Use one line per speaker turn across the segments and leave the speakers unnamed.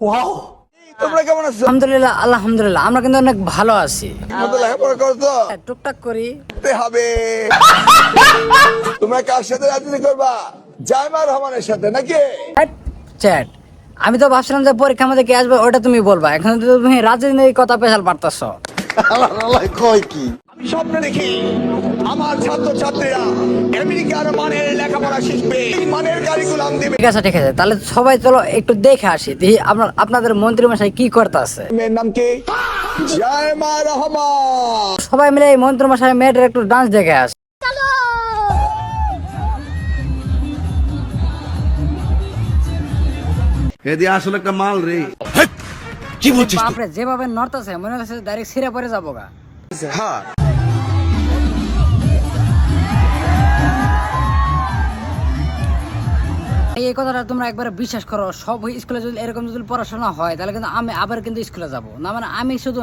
Wow, তোমরা কেমন আছো?
আলহামদুলিল্লাহ আলহামদুলিল্লাহ, আমরা কিন্তু অনেক ভালো আছি।
আমাদের লেখাপড়া করো তো?
টুকটাক করি।
করতে হবে। তোমরা কার সাথে রাজনীতি করবা? জাইমা রহমানের সাথে নাকি?
চ্যাট, আমি তো ভাবছিলাম যে পরীক্ষা মধ্যে কে আসবে ওটা তুমি বলবা, এখন তো তুমি রাজনীতির কথা পেশাল পারতাছো।
আমি স্বপ্ন দেখি আমার ছাত্র ছাত্রীরা আমেরিকার মানের লেখাপড়া শিখবে, মানের কারিকুলাম দিবে।
ঠিক আছে ঠিক আছে, তাহলে সবাই চলো একটু দেখে আসি দেখি আপনাদের মন্ত্রী মশাই কি করতেছে।
মেয়ের নাম কি? জাইমা রহমান।
সবাই মিলে এই মন্ত্রী মশাই মেয়েটার একটু ডান্স দেখে আসি।
এদি আসলে একটা মাল রে।
বাপরে, যেভাবে নড়তেছে মনে হচ্ছে ডাইরেক্ট ছিঁড়ে পড়ে যাবো গা। এই কথাটা তোমরা একবারে বিশ্বাস করো, সব স্কুলে যদি এরকম যদি পড়াশোনা হয় তাহলে কিন্তু আমি আবার কিন্তু স্কুলে যাব না, মানে আমি শুধু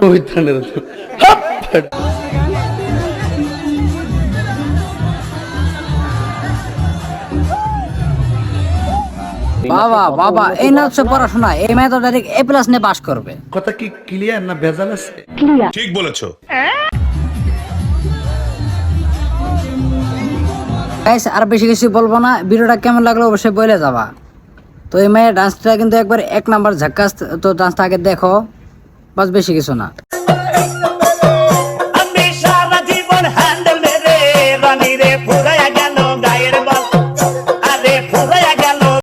বাবা বাবা, এই না হচ্ছে পড়াশোনা, এই মেয়ে তো ডাইরেক্ট A+ নিয়ে পাস করবে।
কথা কি ক্লিয়ার না ভেজাল আছে?
ঠিক বলেছো।
গাইস, আর বেশি কিছু বলবো না, ভিডিওটা কেমন লাগলো অবশ্যই বলে যাবা। তো এই মেয়ের ডান্সটা কিন্তু একবার 1 নাম্বার ঝাক্কাস, তো ডান্সটা আগে দেখো, বাস বেশি কিছু না।